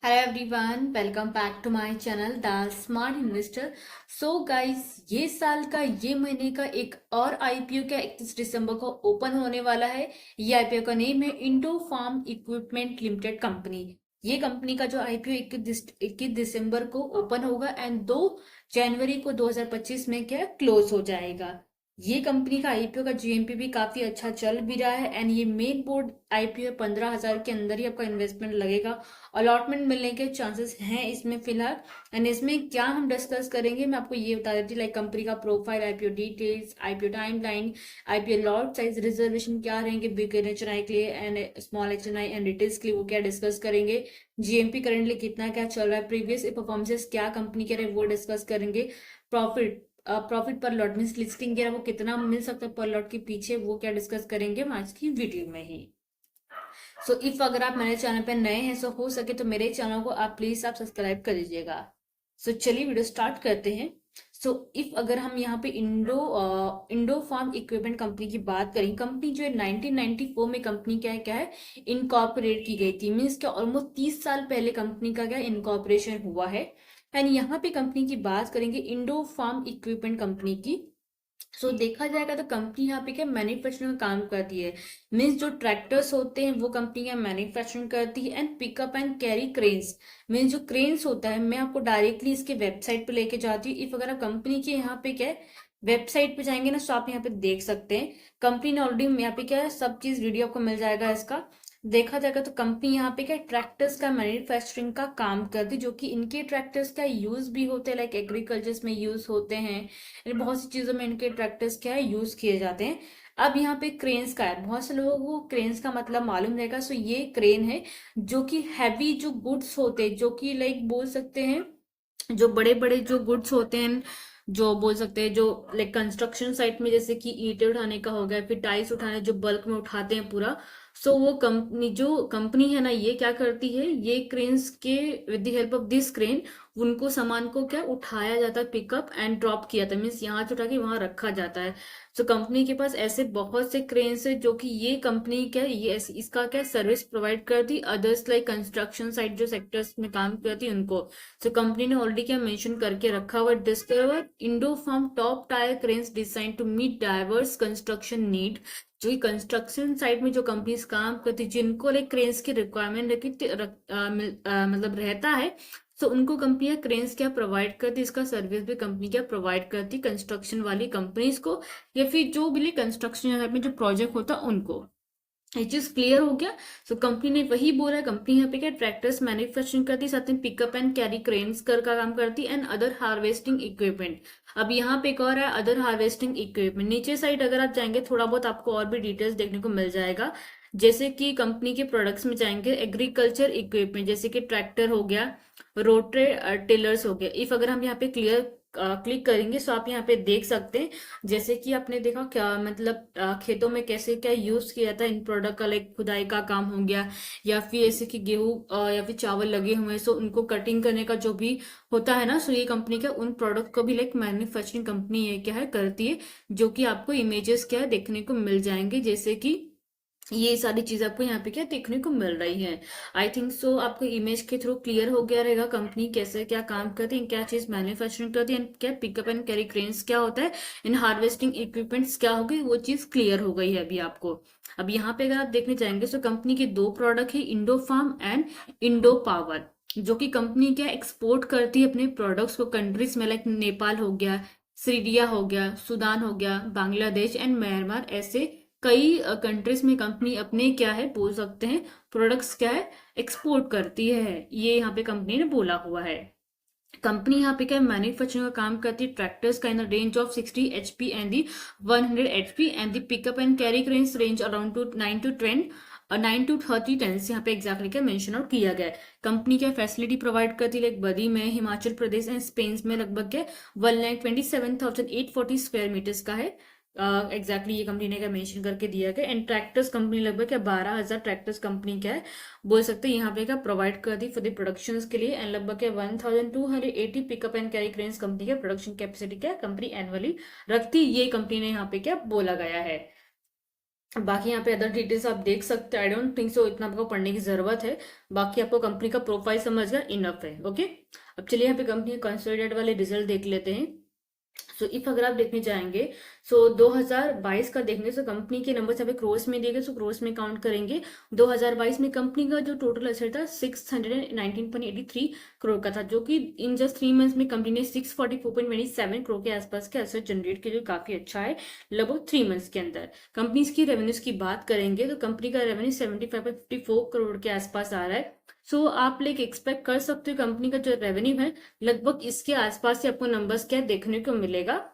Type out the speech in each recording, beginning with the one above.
Hello everyone, welcome back to my channel the smart investor. So guys, ये साल का ये महीने का एक और आईपीओ का 31 दिसंबर को ओपन होने वाला है। ये आईपीओ का नेम है Indo Farm Equipment Limited company. ये कंपनी का जो आईपीओ 21 दिसंबर को ओपन होगा एंड 2 जनवरी को 2025 में क्या क्लोज हो जाएगा। ये कंपनी का आईपीओ का जीएमपी भी काफी अच्छा चल भी रहा है एंड ये मेन बोर्ड आईपीओ 15,000 के अंदर ही आपका इन्वेस्टमेंट लगेगा। अलॉटमेंट मिलने के चांसेस हैं इसमें फिलहाल। एंड इसमें क्या हम डिस्कस करेंगे, मैं आपको ये बता देती हूँ, लाइक कंपनी का profile, IPO details, IPO timeline, IPO lot size, reservation क्या रहेंगे बिग एचएनआई के लिए and small HNI and retails के लिए, वो क्या डिस्कस करेंगे। जीएमपी करंटली कितना क्या चल रहा है, प्रीवियस परफॉर्मेंसेस क्या कंपनी के रहे वो डिस्कस करेंगे। प्रॉफिट पर लॉट मीन्स लिस्टिंग गिरा वो कितना मिल सकता है पर लॉट के पीछे, वो क्या डिस्कस करेंगे हम आज की वीडियो में ही। सो इफ अगर आप मेरे चैनल पे नए हैं, सो हो सके तो मेरे चैनल को आप प्लीज आप सब्सक्राइब कर दीजिएगा। सो चलिए वीडियो स्टार्ट करते हैं। सो इफ अगर हम यहाँ पे इंडो फार्म इक्विपमेंट कंपनी की बात करें, कंपनी जो है 1994 में कंपनी क्या है इनकॉर्पोरेट की गई थी। मीन्स क्या ऑलमोस्ट 30 साल पहले कंपनी का क्या इनकॉर्पोरेशन हुआ है। एंड यहाँ पे कंपनी की बात करेंगे इंडो फार्म इक्विपमेंट कंपनी की। देखा जाएगा तो कंपनी यहाँ पे क्या मैन्युफैक्चरिंग का काम करती है। मीन्स जो ट्रैक्टर्स होते हैं वो कंपनी क्या मैन्युफैक्चरिंग करती है and pickup and carry cranes. Means जो क्रेन्स होता है, मैं आपको डायरेक्टली इसके वेबसाइट पे लेके जाती हूँ। इफ अगर आप कंपनी के यहाँ पे क्या है वेबसाइट पे जाएंगे ना, तो आप यहाँ पे देख सकते हैं। कंपनी ने ऑलरेडी यहाँ पे क्या है सब चीज वीडियो आपको मिल जाएगा इसका। देखा जाएगा तो कंपनी यहाँ पे क्या ट्रैक्टर्स का मैन्युफैक्चरिंग का काम करती है, जो कि इनके ट्रैक्टर्स का यूज भी होते हैं, लाइक एग्रीकल्चर में यूज होते हैं। बहुत सी चीजों में इनके ट्रैक्टर्स क्या है यूज किए जाते हैं। अब यहाँ पे क्रेन्स का है, बहुत से लोगों को क्रेन्स का मतलब मालूम रहेगा। ये क्रेन है जो कि हैवी जो गुड्स होते हैं, जो कि लाइक बोल सकते हैं जो बड़े बड़े जो गुड्स होते हैं, जो बोल सकते हैं जो लाइक कंस्ट्रक्शन साइट में जैसे कि ईंटें उठाने का हो गया, फिर टाइल्स उठाने जो बल्क में उठाते हैं पूरा। वो कंपनी है ना, ये क्या करती है, ये क्रेन्स के with the help of this crane उनको सामान को क्या उठाया जाता है, पिकअप एंड ड्रॉप किया जाता है। मीन्स यहाँ से उठा के वहां रखा जाता है। कंपनी के पास ऐसे बहुत से क्रेन्स है जो कि ये कंपनी क्या ये इसका क्या सर्विस प्रोवाइड करती अदर्स लाइक कंस्ट्रक्शन साइट जो सेक्टर्स में काम करती उनको। कंपनी ने ऑलरेडी क्या मेंशन करके रखा हुआ, discover Indo Farm top tier cranes design to meet diverse construction need. जो कि कंस्ट्रक्शन साइट में जो कंपनीज काम करती जिनको लाइक क्रेन्स की रिक्वायरमेंट मतलब रहता है, उनको कंपनियां क्रेन्स क्या प्रोवाइड करती, इसका सर्विस भी कंपनी क्या प्रोवाइड करती कंस्ट्रक्शन वाली कंपनीज को, या फिर जो भी कंस्ट्रक्शन में जो प्रोजेक्ट होता उनको। ये चीज क्लियर हो गया। कंपनी ने वही बोला है, कंपनी यहाँ पे क्या ट्रैक्टर्स मैन्युफैक्चरिंग करती, साथ में पिकअप एंड कैरी क्रेन्स कर का काम करती एंड अदर हार्वेस्टिंग इक्विपमेंट। अब यहाँ पे एक और है अदर हार्वेस्टिंग इक्विपमेंट। नीचे साइड अगर आप जाएंगे थोड़ा बहुत आपको और भी डिटेल्स देखने को मिल जाएगा। जैसे कि कंपनी के प्रोडक्ट्स में जाएंगे, एग्रीकल्चर इक्विपमेंट जैसे कि ट्रैक्टर हो गया, रोटरी टिलर्स हो गया। इफ अगर हम यहाँ पे क्लिक करेंगे तो आप यहाँ पे देख सकते हैं, जैसे कि आपने देखा क्या मतलब खेतों में कैसे क्या यूज किया जाता है इन प्रोडक्ट का, लाइक खुदाई का काम हो गया, या फिर ऐसे कि गेहूं या फिर चावल लगे हुए हैं, उनको कटिंग करने का जो भी होता है ना, ये कंपनी क्या उन प्रोडक्ट को भी लाइक मैन्युफैक्चरिंग कंपनी है क्या है करती है, जो कि आपको इमेजेस क्या है देखने को मिल जाएंगे। जैसे कि ये सारी चीजें आपको यहाँ पे क्या देखने को मिल रही है। आई थिंक सो आपको इमेज के थ्रू क्लियर हो गया रहेगा कंपनी कैसे क्या काम करती है, क्या चीज मैन्युफैक्चरिंग करती है, क्या पिकअप एंड कैरी क्रेन्स क्या होता है, इन हार्वेस्टिंग इक्विपमेंट्स क्या होगी, वो चीज क्लियर हो गई है अभी आपको। अब यहाँ पे अगर आप देखने जाएंगे तो कंपनी के दो प्रोडक्ट है, Indo Farm and Indo Power, जो कि कंपनी क्या एक्सपोर्ट करती है अपने प्रोडक्ट्स को कंट्रीज में, लाइक नेपाल हो गया, सीरिया हो गया, सूडान हो गया, बांग्लादेश एंड म्यांमार, ऐसे कई कंट्रीज में कंपनी अपने क्या है बोल सकते हैं प्रोडक्ट्स क्या है एक्सपोर्ट करती है, ये यहाँ पे कंपनी ने बोला हुआ है। कंपनी यहाँ पे क्या मैन्युफैक्चरिंग का काम करती है ट्रैक्टर्स का in the range of 60 HP and the 100 HP and the pickup and carry cranes range around to 9 to 30 ton यहाँ पे एग्जैक्टली क्या मेंशन आउट किया गया है। कंपनी क्या फैसिलिटी प्रोवाइड करती है, लाइक बदी में, हिमाचल प्रदेश एंड स्पेन में लगभग क्या 1,27,840 स्क्वायर मीटर्स का है। एग्जैक्टली ये कंपनी ने क्या मेंशन करके दिया गया। एंड ट्रैक्टर्स कंपनी लगभग क्या 12,000 ट्रैक्टर्स कंपनी क्या है बोल सकते हैं यहाँ पे क्या प्रोवाइड करती फॉर द प्रोडक्शन के लिए। एंड लगभग क्या 1,280 pickup and carry cranes company का प्रोडक्शन कैपेसिटी क्या कंपनी एनुअली रखती, ये कंपनी ने यहाँ पे क्या बोला गया है। बाकी यहाँ पे अदर डिटेल्स आप देख सकते हैं। आई डोंट थिंक सो इतना आपको पढ़ने की जरूरत है। बाकी आपको कंपनी का प्रोफाइल समझ गया, इनफ है। ओके, अब चलिए यहाँ पे कंपनी कंसोलिडेटेड वाले रिजल्ट देख लेते हैं। सो इफ अगर आप देखने जाएंगे, सो 2022 का देखेंगे, सो कंपनी के नंबर यहाँ पे क्रोर्स में दिए गए, सो क्रोर्स में काउंट करेंगे। 2022 में कंपनी का जो टोटल एसेट था 619.83 करोड़ का था, जो कि इन जस्ट 3 मंथ्स में कंपनी ने 644.27 करोड़ के आसपास के एसेट जनरेट किए, जो काफी अच्छा है लगभग 3 मंथ्स के अंदर। कंपनीज की रेवेन्यूज की बात करेंगे तो कंपनी का रेवेन्यू 75.54 करोड़ के आसपास आ रहा है। सो आप लाइक एक्सपेक्ट कर सकते हो कंपनी का जो रेवेन्यू है लगभग इसके आसपास ही आपको नंबर्स क्या देखने को मिलेगा।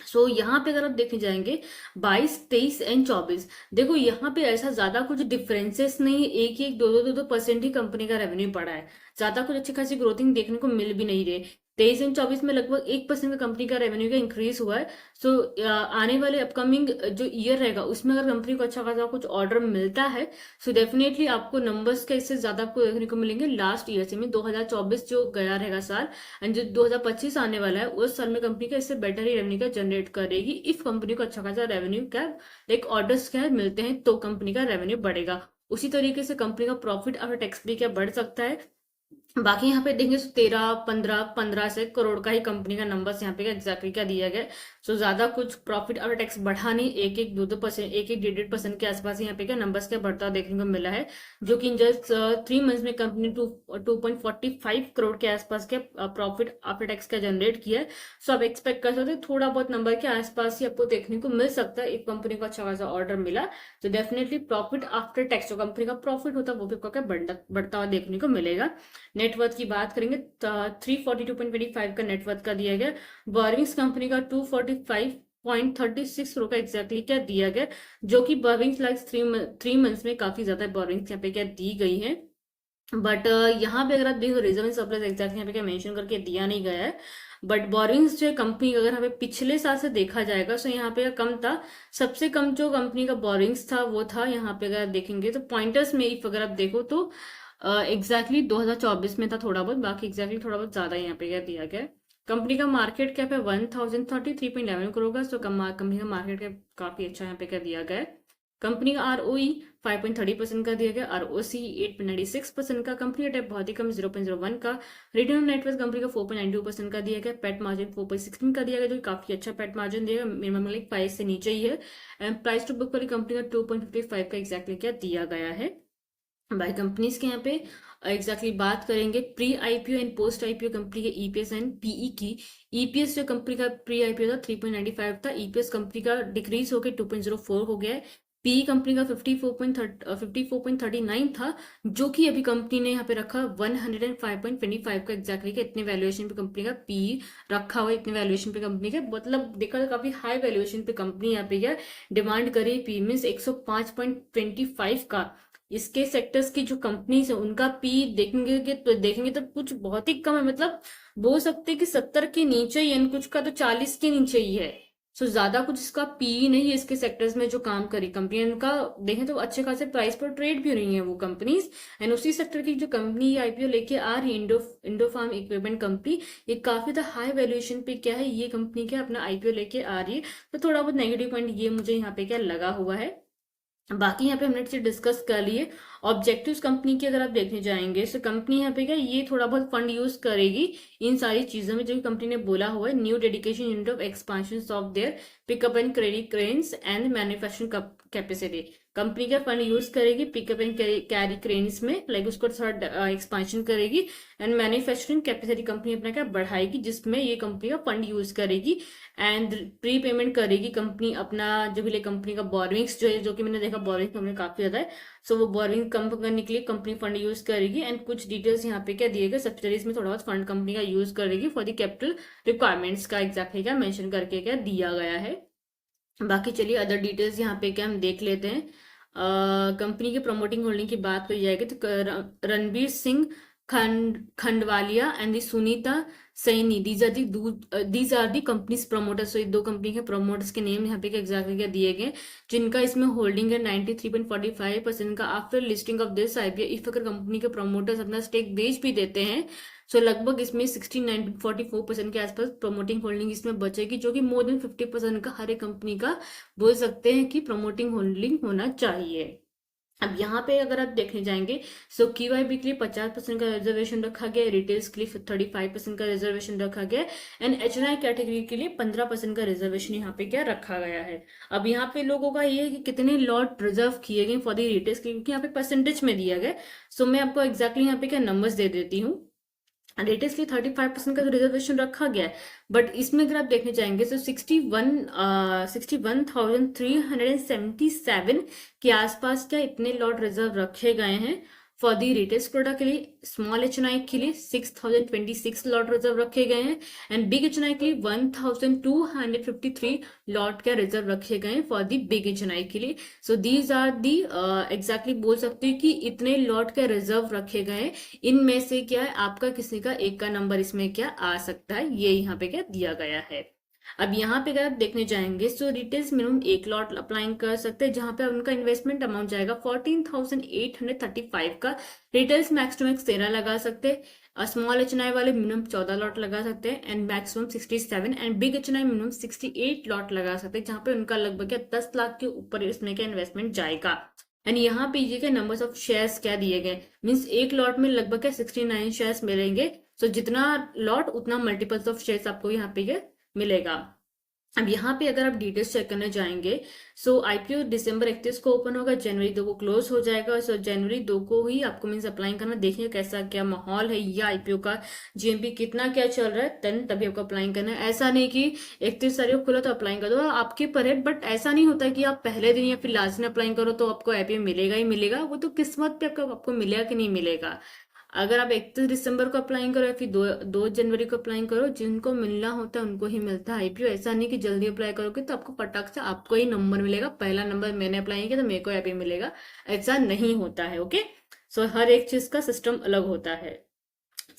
सो यहाँ पे अगर आप देखने जाएंगे 22, 23 एंड 24, देखो यहाँ पे ऐसा ज्यादा कुछ डिफरेंसेस नहीं है, एक एक 2-2 परसेंट ही कंपनी का रेवेन्यू बढ़ा है, ज्यादा कुछ अच्छी खासी ग्रोथिंग देखने को मिल भी नहीं रही। 23 एंड 24 में लगभग 1% का कंपनी का रेवेन्यू का इंक्रीज हुआ है। सो आने वाले अपकमिंग जो ईयर रहेगा उसमें अगर कंपनी को अच्छा खासा कुछ ऑर्डर मिलता है, सो डेफिनेटली आपको नंबर्स का इससे ज्यादा आपको देखने को मिलेंगे लास्ट ईयर से। में 2024 जो गया रहेगा साल एंड जो 2025 आने वाला है उस साल में कंपनी का इससे बेटर ही रेवेन्यू का जनरेट करेगी। इफ कंपनी को अच्छा खासा रेवेन्यू क्या लाइक ऑर्डर्स क्या मिलते हैं तो कंपनी का रेवेन्यू बढ़ेगा। उसी तरीके से कंपनी का प्रॉफिट आफ्टर टैक्स भी क्या बढ़ सकता है। बाकी यहाँ पे देखेंगे 13, 15 से करोड़ का ही कंपनी का नंबर्स यहाँ पे एग्जैक्टली क्या दिया गया। सो ज्यादा कुछ प्रॉफिट और टैक्स बढ़ा नहीं, एक एक 2-2%, एक एक 1.5% के आसपास यहाँ पे क्या नंबर्स क्या बढ़ता देखने को मिला है, जो कि इन जस्ट 3 मंथ्स में कंपनी 2.45 करोड़ के आसपास के प्रॉफिट आफ्टर टैक्स का जनरेट किया है। सो आप एक्सपेक्ट कर सकते हैं थोड़ा बहुत नंबर के आसपास ही आपको देखने को मिल सकता है। एक कंपनी को अच्छा खासा ऑर्डर मिला तो डेफिनेटली प्रॉफिट आफ्टर टैक्स जो कंपनी का प्रॉफिट होता है वो भी आपको क्या बढ़ता हुआ देखने को मिलेगा। नेटवर्थ की बात करेंगे 342.25 का नेटवर्थ का दिया गया। बोरिंग्स कंपनी का 245.36 करोड़ का एग्जैक्टली क्या दिया गया, जो कि बोरिंग्स लाइक 3 मंथ्स में काफी ज्यादा बोरिंग्स यहाँ पे क्या दी गई है। बट यहाँ पे अगर आप देखो रिजर्व एंड सरप्लस एग्जैक्ट यहाँ पे क्या मेंशन करके दिया नहीं गया है। बट बोरिंग्स जो कंपनी अगर यहाँ पे पिछले साल से देखा जाएगा तो यहाँ पे कम था। सबसे कम जो कंपनी का बोरिंग्स था वो था यहाँ पे अगर आप देखेंगे तो पॉइंटर्स में इफ अगर आप देखो तो एग्जैक्टली 2024 में था थोड़ा बहुत, बाकी एग्जैक्टली थोड़ा बहुत ज्यादा यहाँ पे क्या दिया गया है। कंपनी का मार्केट कैप है 1033.11 करोड़ का, तो कंपनी का मार्केट कैप काफी अच्छा यहाँ पे क्या दिया गया है। कंपनी का ROE 5.30% का दिया गया, ROC 8.96% का, कंपनी का डेट बहुत ही कम 0.01 का, रिटर्न ऑन नेटवर्थ कंपनी का 4.92% का दिया गया, पेट मार्जिन 4.16 का दिया गया, जो कि काफी अच्छा पेट मार्जिन दिया गया, मिनिमम लाइक 5 से नीचे ही है। एंड प्राइस टू बुक वाली कंपनी का 2.55 का एग्जैक्टली क्या दिया गया है। बाय कंपनीज के यहाँ पे एग्जैक्टली बात करेंगे pre IPO and post IPO company के ईपीएस एंड पीई की। ईपीएस जो कंपनी का प्री आईपीओ था 3.95 था, ईपीएस कंपनी का डिक्रीज होकर 2.04 हो गया है। पीई कंपनी का 54.39 था, जो कि अभी कंपनी ने यहाँ पे रखा 105.25 का एग्जैक्टली का, इतने वैल्यूएशन पे कंपनी का पीई रखा हुआ है, इतने वैल्यूएशन पे कंपनी का मतलब देखा तो काफी हाई वैल्यूएशन पे कंपनी यहाँ पे क्या डिमांड करी। पी मीन्स 105.25 का। इसके सेक्टर्स की जो कंपनीज है उनका पी देखेंगे तो कुछ बहुत ही कम है, मतलब बोल सकते हैं कि 70 के नीचे ही है, कुछ का तो 40 के नीचे ही है। सो ज्यादा कुछ इसका पी नहीं है इसके सेक्टर्स में जो काम करी कंपनी, उनका देखें तो अच्छे खासे प्राइस पर ट्रेड भी हो रही है वो कंपनीज। एंड उसी सेक्टर की जो कंपनी आईपीओ लेके आ रही है इंडो फार्म इक्विपमेंट कंपनी, ये काफी ज्यादा हाई वैल्यूएशन पे क्या है ये कंपनी क्या अपना आईपीओ लेके आ रही है। तो थोड़ा बहुत नेगेटिव पॉइंट ये मुझे यहाँ पे क्या लगा हुआ है। बाकी यहाँ पे हमने से डिस्कस कर लिए ऑब्जेक्टिव्स कंपनी की। अगर आप देखने जाएंगे तो कंपनी यहाँ पे क्या ये थोड़ा बहुत फंड यूज करेगी इन सारी चीजों में जो कंपनी ने बोला हुआ है। New dedication unit of expansion of their pickup and credit cranes and manufacturing capacity, company का फंड यूज करेगी पिकअप एंड कैरी क्रेन्स में, लाइक उसको थोड़ा एक्सपांशन करेगी। एंड मैन्युफैक्चरिंग कैपेसिटी कंपनी अपना क्या बढ़ाएगी, जिसमें ये कंपनी का फंड यूज करेगी। एंड प्री पेमेंट करेगी कंपनी अपना जो भी कंपनी का बोरिंग्स जो है, जो कि मैंने देखा बोरिंग कंपनी काफी ज्यादा है। सो वो बोरिंग कम करने के लिए कंपनी फंड यूज करेगी। एंड कुछ डिटेल्स यहाँ पे क्या दिए गए, सब्सिडीज में थोड़ा बहुत फंड कंपनी का यूज करेगी फॉर द कैपिटल रिक्वायरमेंट्स का एग्जैक्टली क्या मेंशन करके क्या दिया गया है। बाकी चलिए अदर डिटेल्स यहाँ पे क्या हम देख लेते हैं। कंपनी की प्रमोटिंग होल्डिंग की बात करी जाएगी तो Ranbir Singh Khandwalia and the Sunita Saini, these are the companies promoters. तो ये दो कंपनी के प्रमोटर्स के नेम यहाँ पे एग्जैक्टली क्या दिए गए, जिनका इसमें होल्डिंग है 93.45% का। After listing of this IPO, if अगर कंपनी के प्रमोटर्स अपना स्टेक बेच भी देते हैं, सो लगभग इसमें 69.44% के आसपास प्रमोटिंग होल्डिंग इसमें बचेगी, जो कि मोर देन 50% का हर एक कंपनी का बोल सकते हैं कि प्रमोटिंग होल्डिंग होना चाहिए। अब यहाँ पे अगर आप देखने जाएंगे, सो क्यूआईबी के लिए 50% का रिजर्वेशन रखा गया है, रिटेल्स के लिए 35% का रिजर्वेशन रखा गया है, एंड एचएनआई कैटेगरी के लिए 15% का रिजर्वेशन यहाँ पे क्या रखा गया है। अब यहाँ पे लोगों का ये है कि कितने लॉट रिजर्व किए गए फॉर द रिटेल्स के लिए, क्योंकि यहाँ पे परसेंटेज में दिया गया। सो मैं आपको एग्जैक्टली यहाँ पे क्या नंबर्स दे देती हूँ। लेटेस्ट के लिए 35% का तो रिजर्वेशन रखा गया है, बट इसमें अगर आप देखने जाएंगे तो 61,377 के आसपास क्या इतने लॉट रिजर्व रखे गए हैं फॉर दी रिटेल्स प्रोडक्ट के लिए। स्मॉल एचएनआई के लिए 6,026 लॉट रिजर्व रखे गए हैं, एंड बिग एचएनआई के लिए 1,253 लॉट का रिजर्व रखे गए हैं फॉर दी बिग एचएनआई के लिए। So these are the exactly बोल सकते हैं कि इतने लॉट का रिजर्व रखे गए हैं। इनमें से क्या है, आपका किसी का एक का नंबर इसमें क्या आ सकता है, ये यहाँ पे क्या दिया गया है। अब यहाँ पे अगर आप देखने जाएंगे, सो रिटेल्स मिनिमम एक लॉट अप्लाई कर सकते हैं, जहां पे उनका इन्वेस्टमेंट अमाउंट जाएगा 14,835 का। रिटेल्स मैक्स टू मैक्स 13 लगा सकते हैं, स्मॉल एचएनआई वाले मिनिमम 14 लॉट लगा सकते हैं, and maximum 67, and big HNI minimum 68 lot लगा सकते हैं, जहां पे उनका लगभग 10 लाख के ऊपर इसमें क्या इन्वेस्टमेंट जाएगा। एंड यहाँ पे ये क्या नंबर्स ऑफ शेयर्स क्या दिए गए, मीन्स एक लॉट में लगभग क्या 69 शेयर्स मिलेंगे। सो जितना लॉट उतना मल्टीपल्स ऑफ शेयर्स आपको यहाँ पे क्या मिलेगा। अब यहाँ पे अगर आप डिटेल्स चेक करने जाएंगे, सो आईपीओ दिसंबर 31 को ओपन होगा, जनवरी 2 को क्लोज हो जाएगा। सो जनवरी 2 को ही आपको मीन्स अप्लाई करना, देखिए कैसा क्या माहौल है या आईपीओ का जीएमपी कितना क्या चल रहा है, देन तभी आपको अप्लाई करना है। ऐसा नहीं कि 31 तारीख को खुला तो अप्लाई कर दो, आपके पर है, बट ऐसा नहीं होता कि आप पहले दिन या फिर लास्ट दिन अप्लाई करो तो आपको आईपीओ मिलेगा ही मिलेगा। वो तो किस्मत पे आपको मिलेगा कि नहीं मिलेगा। अगर आप 31 दिसंबर को अप्लाई करो या फिर दो जनवरी को अप्लाई करो, जिनको मिलना होता है उनको ही मिलता है आईपीओ। ऐसा नहीं कि जल्दी अप्लाई करोगे तो आपको फटाक से आपको ही नंबर मिलेगा, पहला नंबर मैंने अप्लाई किया तो मेरे को आईपीओ मिलेगा, ऐसा नहीं होता है। ओके, सो हर एक चीज का सिस्टम अलग होता है।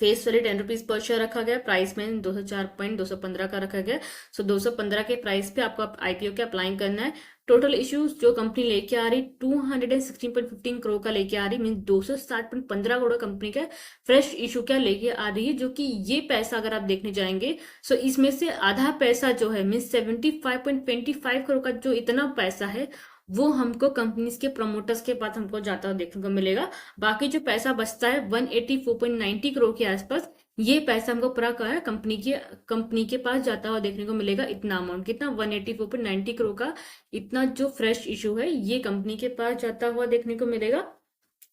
Face value 10 rupees per share रखा गया, प्राइस में 204.215 का रखा गया। सो 215 के प्राइस पे आपको आईपीओ के अप्लाई करना है। टोटल इश्यूज जो कंपनी लेके आ रही 216.15 करोड़ का लेके आ रही, मीन 260.15 करोड़ कंपनी का फ्रेश इशू क्या लेके आ रही है, जो कि ये पैसा अगर आप देखने जाएंगे, सो इसमें से आधा पैसा जो है मीन 75.25 करोड़ का जो इतना पैसा है, वो हमको कंपनीज के प्रमोटर्स के पास हमको जाता हुआ देखने को मिलेगा। बाकी जो पैसा बचता है 184.90 करोड़ के आसपास, ये पैसा हमको पूरा का है कंपनी के पास जाता हुआ देखने को मिलेगा। इतना अमाउंट कितना 184.90 करोड़ का इतना जो फ्रेश इशू है, ये कंपनी के पास जाता हुआ देखने को मिलेगा।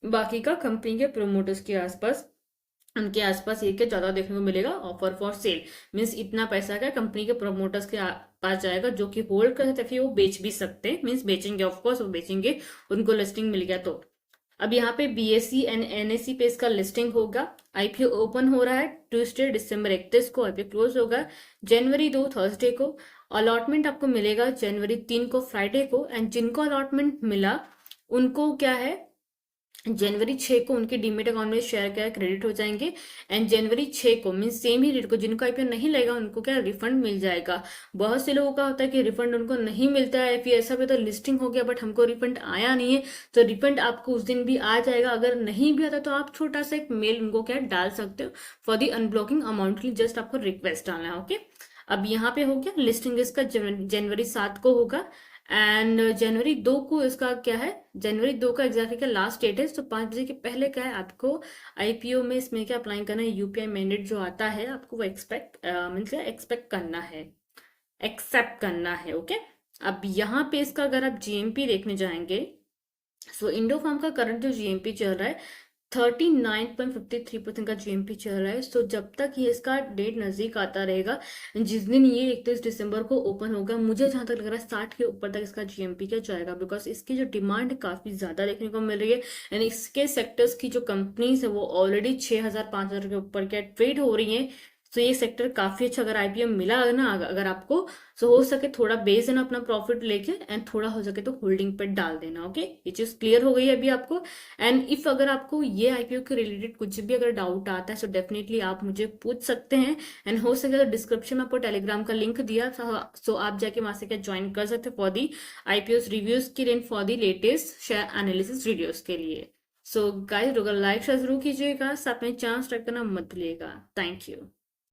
बाकी का कंपनी के प्रमोटर्स के आसपास, उनके आसपास ये क्या ज्यादा देखने को मिलेगा। ऑफर फॉर सेल मीन्स इतना पैसा का कंपनी के प्रमोटर्स के पास जाएगा, जो कि होल्ड कर सकते हैं, फिर वो बेच भी सकते हैं, मीन्स बेचेंगे, ऑफकोर्स वो बेचेंगे, उनको लिस्टिंग मिल गया तो। अब यहाँ पे बीएससी एंड एनएससी पे इसका लिस्टिंग होगा। आईपीओ ओपन हो रहा है ट्यूसडे दिसंबर 31 को, आईपीओ क्लोज होगा जनवरी 2 थर्सडे को। अलॉटमेंट आपको मिलेगा जनवरी 3 को फ्राइडे को, एंड जिनको अलॉटमेंट मिला उनको क्या है जनवरी 6 को उनके डीमेट अकाउंट में शेयर क्या क्रेडिट हो जाएंगे, एंड जनवरी 6 को मीन सेम ही डेट को जिनको आईपीओ नहीं लगेगा उनको क्या रिफंड मिल जाएगा। बहुत से लोगों का होता है कि रिफंड उनको नहीं मिलता है, फिर ऐसा भी तो लिस्टिंग हो गया बट हमको रिफंड आया नहीं है, तो रिफंड आपको उस दिन भी आ जाएगा। अगर नहीं भी आता तो आप छोटा सा एक मेल उनको क्या डाल सकते हो फॉर दी अनब्लॉकिंग अमाउंट के लिए, जस्ट आपको रिक्वेस्ट डालना है। ओके, अब यहाँ पे हो गया लिस्टिंग इसका जनवरी 7 को होगा, एंड जनवरी 2 को इसका क्या है, जनवरी 2 का एग्जैक्टली क्या लास्ट डेट है। तो 5 बजे के पहले क्या है आपको आईपीओ में इसमें क्या अप्लाई करना है, यूपीआई मैंडेट जो आता है आपको वो एक्सपेक्ट करना है, एक्सेप्ट करना है। ओके, अब यहाँ पे इसका अगर आप जीएमपी देखने जाएंगे, सो इंडो फार्म का करंट जो जीएमपी चल रहा है 39.53% का जीएमपी चल रहा है। सो जब तक ये इसका डेट नजदीक आता रहेगा, जिस दिन ये 31 दिसंबर को ओपन होगा, मुझे जहां तक लग रहा है 60 के ऊपर तक इसका जीएमपी क्या जाएगा, बिकॉज इसकी जो डिमांड काफी ज्यादा देखने को मिल रही है, एंड इसके सेक्टर्स की जो कंपनीज है वो ऑलरेडी 6,000 5,000 के ऊपर क्या ट्रेड हो रही है। सो ये सेक्टर काफी अच्छा, अगर आईपीओ मिला है ना अगर आपको, सो हो सके थोड़ा बेच देना अपना प्रॉफिट लेके, एंड थोड़ा हो सके तो होल्डिंग पे डाल देना। ओके, ये चीज क्लियर हो गई है अभी आपको। एंड इफ अगर आपको ये आईपीओ के रिलेटेड कुछ भी अगर डाउट आता है, सो डेफिनेटली आप मुझे पूछ सकते हैं। एंड हो सके तो डिस्क्रिप्शन में आपको टेलीग्राम का लिंक दिया, सो आप जाके वहां से क्या ज्वाइन कर सकते हैं फॉर दी आईपीओ रिव्यूज के लिए, for the latest share analysis videos के लिए। सो गाइस, अगर लाइक शेयर जरूर कीजिएगा, साथ में चांस ट्रैक करना मत भूलिएगा। Thank you.